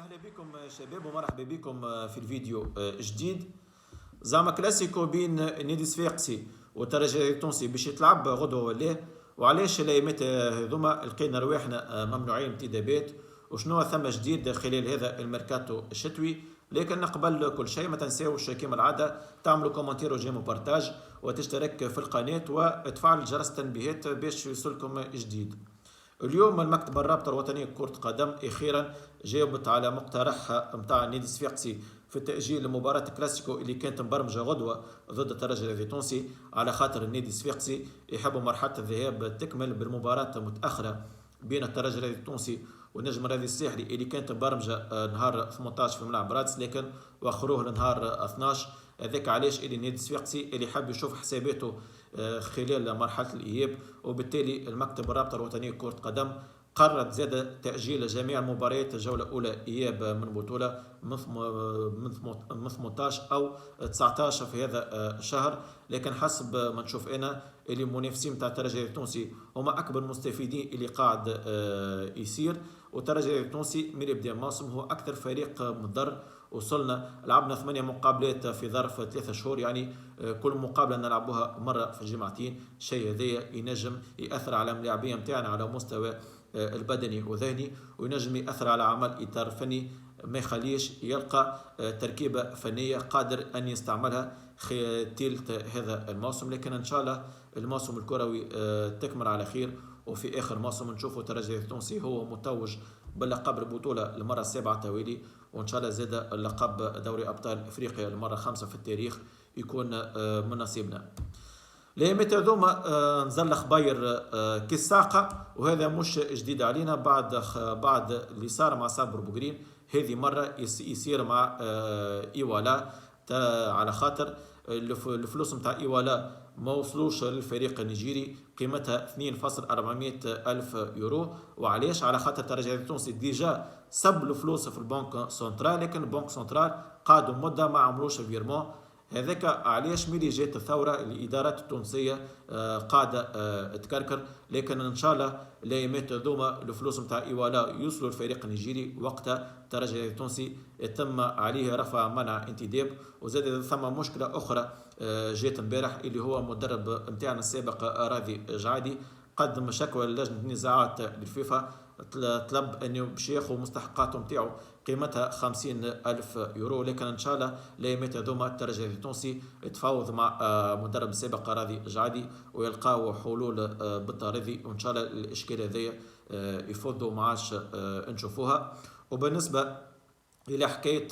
اهلا بكم شباب ومرحبا بكم في الفيديو جديد. زعما كلاسيكو بين نادي صفاقسي والترجي التونسي باش يتلعب غدوه ولا وعلاش الايامات هذوما لقينا رواحنا ممنوعين انتدابات وشنو ثم جديد خلال هذا الميركاتو الشتوي. لكن قبل كل شيء ما تنساوش كما العاده تعملوا كومنتير وجيمو بارتاج وتشترك في القناه وتفعل جرس التنبيهات باش يوصلكم جديد. اليوم المكتب الرابطة الوطنية لكرة القدم أخيرا جاوبت على مقترح متاع النادي الصفاقسي في تأجيل مباراة كلاسيكو اللي كانت مبرمجة غدوة ضد الترجي التونسي، على خاطر النادي الصفاقسي يحبوا مرحلة الذهاب تكمل بالمباراة متأخرة بين الترجي التونسي والنجم الرياضي الساحلي اللي كانت مبرمجة نهار 18 في ملعب رادس، لكن واخروه لنهار 12. هذاك علاش اللي النادي الصفاقسي اللي حاب يشوف حساباته خلال مرحله الاياب، وبالتالي المكتب الرابطه الوطنيه لكره القدم قررت زاد تاجيل جميع المباريات الجوله الاولى اياب من بطوله من 18 او 19 في هذا الشهر. لكن حسب ما نشوف انا اللي المنافسين تاع الترجي التونسي هما اكبر مستفيدين اللي قاعد يصير، والترجي التونسي من يبدا الموسم هو اكثر فريق مضر. وصلنا لعبنا 8 مقابلات في ظرف 3 شهور، يعني كل مقابله نلعبوها مره في الجمعتين. الشيء هذايا ينجم ياثر على اللاعبيه نتاعنا على مستوى البدني والذهني، وينجم ياثر على عمل اطار فني ما يخليش يلقى تركيبه فنيه قادر ان يستعملها تلت هذا الموسم. لكن ان شاء الله الموسم الكروي تكمل على خير، وفي اخر موسم نشوفوا الترجي التونسي هو متوج باللقب البطوله المره السابعه توالي، وان شاء الله زاد اللقب دوري ابطال افريقيا المره 5 في التاريخ يكون من نصيبنا. الايامات هذوما نزل خباير كالساقه، وهذا مش جديد علينا بعد اللي صار مع صابر بوغرين. هذه مره يصير مع ايوالا على خاطر الفلوس نتاع ايوالا ما وصلوش للفريق النيجيري، قيمتها 2.400 ألف يورو. وعلاش؟ على خاطر الترجي التونسي ديجا سب الفلوس في البنك سنترال، لكن البنك سنترال قعدوا مده ما عملوش فيرمون. هذاك علاش ملي جات الثوره الادارات التونسيه قاعده تكركر. لكن ان شاء الله الايامات هذوما الفلوس نتاع ايوالا يوصلوا للفريق النيجيري، وقتها الترجي التونسي يتم عليه رفع منع انتداب. وزاد ثم مشكله اخرى جات امبارح اللي هو مدرب نتاعنا السابق راضي جعادي قدم شكوى للجنه النزاعات للفيفا، طلب انه باش ياخذ مستحقاته نتاعو قيمتها 50 ألف يورو. لكن ان شاء الله الايامات هذوما الترجي التونسي يتفاوض مع مدرب السابق راضي جعادي ويلقاو حلول بالطريقه، وان شاء الله الاشكال هذايا يفضوا ما عادش نشوفوها. وبالنسبه الى حكايه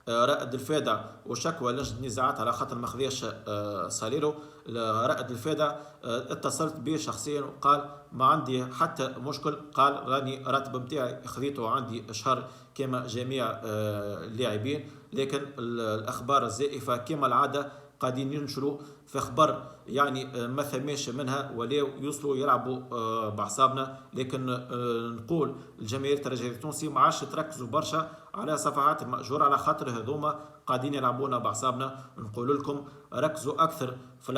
رائد الفادع وشكوى لجنه النزاعات على خاطر ما خذاش صاليرو، رائد الفادع اتصلت به شخصيا وقال ما عندي حتى مشكل، قال راني راتب نتاعي خذيته عندي شهر كما جميع اللاعبين. لكن الاخبار الزائفه كما العاده قاعدين ينشروا في اخبار يعني ما ثماش منها ولا يوصلوا يلعبوا باعصابنا. لكن نقول الجماهير الترجي التونسي ما عادش تركزوا برشا على صفحات المأجور على خاطر هذوما قاعدين يلعبونا باعصابنا. نقول لكم ركزوا اكثر في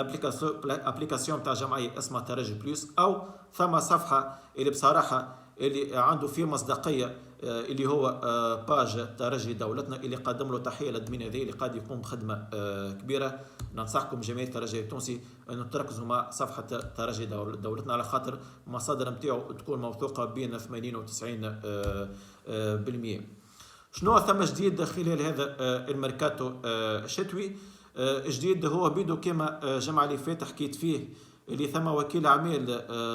الابليكاسيون تاع جمعيه اسمها ترجي بلوس، او ثم صفحه اللي بصراحه اللي عنده فيه مصداقيه اللي هو باج ترجي دولتنا اللي قدم له تحيه للادمين هذا اللي قاعد يقوم بخدمه كبيره. ننصحكم جماهير الترجي التونسي ان تركزوا مع صفحه ترجي دولتنا على خاطر المصادر نتاعو تكون موثوقه بين 80 و 90%. شنو ثم جديد خلال هذا الميركاتو الشتوي؟ جديد هو بيدو كما جمعة اللي فات حكيت فيه اللي ثم وكيل اعمال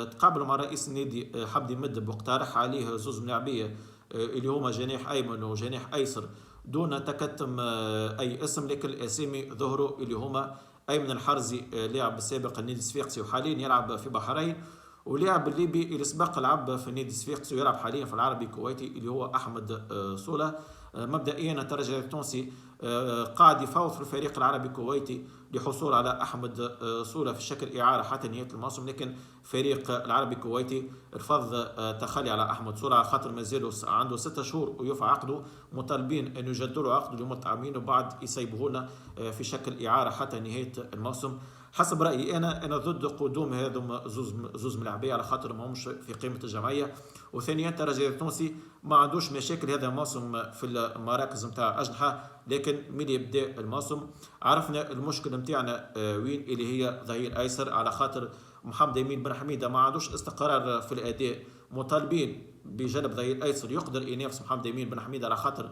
تقابلوا مع رئيس النادي حب يمد واقترح عليه زوز ملاعبيه اللي هما جناح ايمن وجناح ايسر دون تكتم اي اسم، لكن الاسامي ظهروا اللي هما ايمن الحرزي لاعب السابق النادي الصفاقسي وحاليا يلعب في بحرين، ولاعب الليبي اللي سبق لعب في النادي الصفاقسي ويلعب حاليا في العربي الكويتي اللي هو احمد صوله. مبدئيا الترجي التونسي قاعد يفاوض في الفريق العربي الكويتي للحصول على احمد صوله في شكل اعاره حتى نهايه الموسم، لكن فريق العربي الكويتي رفض تخلي على احمد صوله على خاطر مازالوا عنده 6 شهور ويوفى عقده، مطالبين ان يجددوا له عقده لمده عامين وبعد يسيبوه لنا في شكل اعاره حتى نهايه الموسم. حسب رايي انا ضد قدوم هذم زوز ملاعبيه، على خاطر ما همش في قيمه الجمعيه. وثانيا الترجي التونسي ما عندوش مشاكل هذا الموسم في المراكز نتاع اجنحه، لكن من يبدا الموسم عرفنا المشكله نتاعنا وين، اللي هي ظهير ايسر، على خاطر محمد امين بن حميده ما عندوش استقرار في الاداء. مطالبين بجلب ظهير ايسر يقدر ينافس محمد امين بن حميده، على خاطر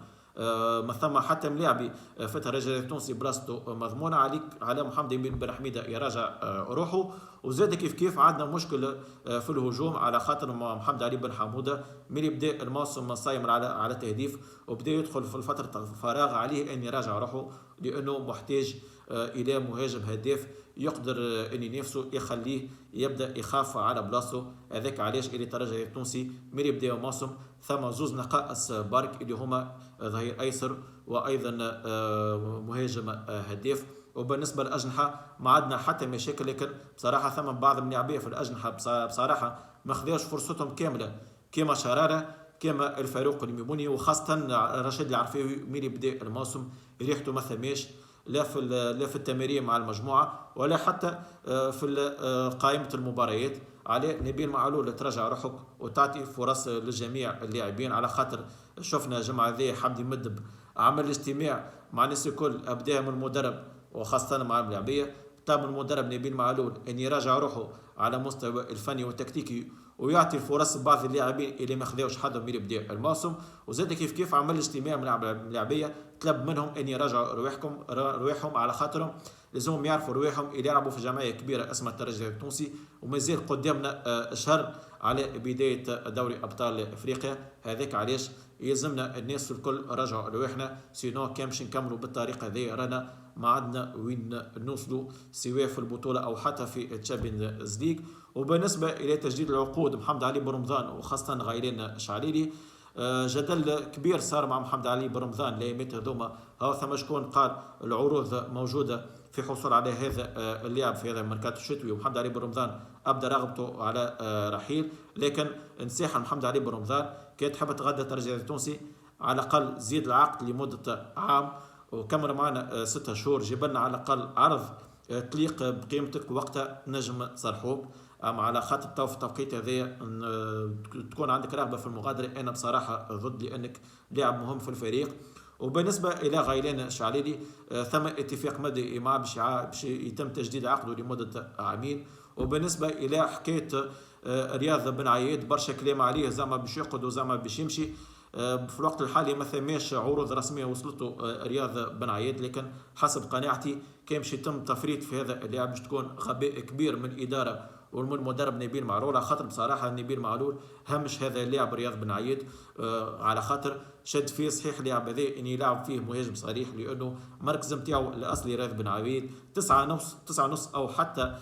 ما ثم حتى ملاعبي في الترجي التونسي بلاصتو مضمونه عليك على محمد بن حميده يراجع روحه. وزاد كيف عندنا مشكل في الهجوم، على خاطر محمد علي بن حموده من يبدا الموسم صايم على التهديف، وبدا يدخل في فتره الفراغ، عليه ان يراجع روحه لانه محتاج الى مهاجم هداف يقدر ان ينافسه يخليه يبدا يخاف على بلاصتو. هذاك علاش اللي الترجي التونسي من يبدا الموسم ثم زوز نقائص بارك اللي هما ظهير ايسر وايضا مهاجم هداف. وبالنسبه للاجنحه ما عندنا حتى مشاكل، لكن بصراحه ثم بعض اللاعبين في الاجنحه بصراحه ما خذاوش فرصتهم كامله، كما شراره كما الفاروق الميموني، وخاصه رشيد العرفاوي من يبدا الموسم ريحته ما ثماش لا في التمارين مع المجموعه ولا حتى في قائمه المباريات. على نبيل معلول ترجع روحك وتعطي فرص لجميع اللاعبين، على خاطر شفنا جمعة ذي حمدي مدب عمل اجتماع مع الناس الكل، ابداها من المدرب وخاصه مع اللاعبيه. طاب المدرب نبيل معلول ان يراجع روحه على مستوى الفني والتكتيكي ويعطي فرص بعض اللاعبين اللي ما خذاوش حظهم من بدايه الموسم. وزاد كيف عمل اجتماع مع اللاعبيه طلب منهم ان يراجعوا رواحهم على خاطرهم لازمهم يعرفوا رواحهم اللي يلعبوا في جمعيه كبيره اسمها الترجي التونسي، ومازال قدامنا شهر على بدايه دوري ابطال افريقيا. هذاك علاش يلزمنا الناس الكل رجعوا رواحنا، سينو كان باش نكملوا بالطريقه هذه رانا ما عندنا وين نوصلوا سواء في البطوله او حتى في الشامبيونز ليج. وبالنسبه الى تجديد العقود محمد علي بن رمضان وخاصه غايلين شعليلي، جدل كبير صار مع محمد علي بن رمضان الايامات هذوما. ها ثم شكون قال العروض موجوده في حصول على هذا اللاعب في هذا الميركاتو الشتوي، ومحمد علي بن رمضان ابدا رغبته على رحيل، لكن نصيحه محمد علي بن رمضان كي تحب تغدى الترجي التونسي على الاقل زيد العقد لمده عام وكمل معنا 6 شهور، جيب لنا على الاقل عرض تليق بقيمتك وقتها نجم تصرحوك. اما على خاطر تو في التوقيت هذايا تكون عندك رغبه في المغادره، انا بصراحه ضد لانك لاعب مهم في الفريق. وبالنسبه الى غايلان شعليلي ثم اتفاق مدني معه باش يتم تجديد عقده لمده عامين. وبالنسبه الى حكايه رياض بن عياد برشا كلام عليه زعما باش يقعد وزعما باش يمشي، في الوقت الحالي ما ثماش عروض رسميه وصلته رياض بن عياد، لكن حسب قناعتي كان باش يتم تفريط في هذا اللاعب، باش تكون غباء كبير من الاداره ومن المدرب نبيل معلول، على خاطر بصراحه نبيل معلول همش هذا اللاعب رياض بن عياد، على خاطر شد فيه صحيح اللاعب هذا ان يلعب فيه مهاجم صريح، لانه المركز نتاعو الاصلي رياض بن عياد 9.5 او حتى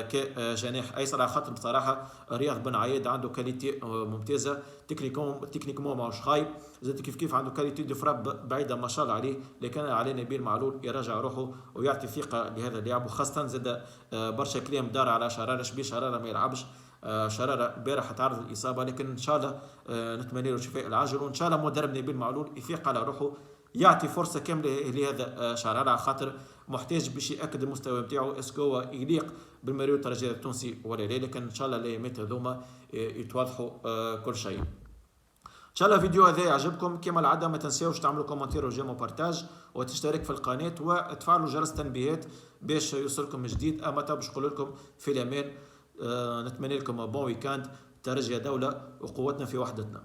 كجناح ايسر، على خاطر بصراحه رياض بن عياد عنده كاليتي ممتازه، تكنيكومون ماهوش خايب، زاد كيف عنده كاليتي دو فراب بعيده ما شاء الله عليه، لكن على نبيل معلول يراجع روحه ويعطي ثقه لهذا اللاعب. وخاصه زاد برشا كلام دار على شراره، شبيه شراره ما يلعبش، شراره امبارح تعرض للاصابه، لكن ان شاء الله نتمنى له الشفاء العاجل، وان شاء الله مدرب نبيل معلول يفيق على روحه يعطي فرصه كامله لهذا شراره، على خاطر محتاج باش ياكد المستوى نتاعو اسكو هو يليق بالمريو الترجي التونسي ولا لا، لكن ان شاء الله الايامات هذوما يتوضحوا كل شيء. ان شاء الله الفيديو هذا يعجبكم، كما العاده ما تنساوش تعملوا كومنتير وجيمو بارتاج وتشترك في القناه وتفعلوا جرس التنبيهات باش يوصلكم جديد. اما باش نقول لكم في الامان، نتمنى لكم بون ويكاند، ترجي دوله وقوتنا في وحدتنا.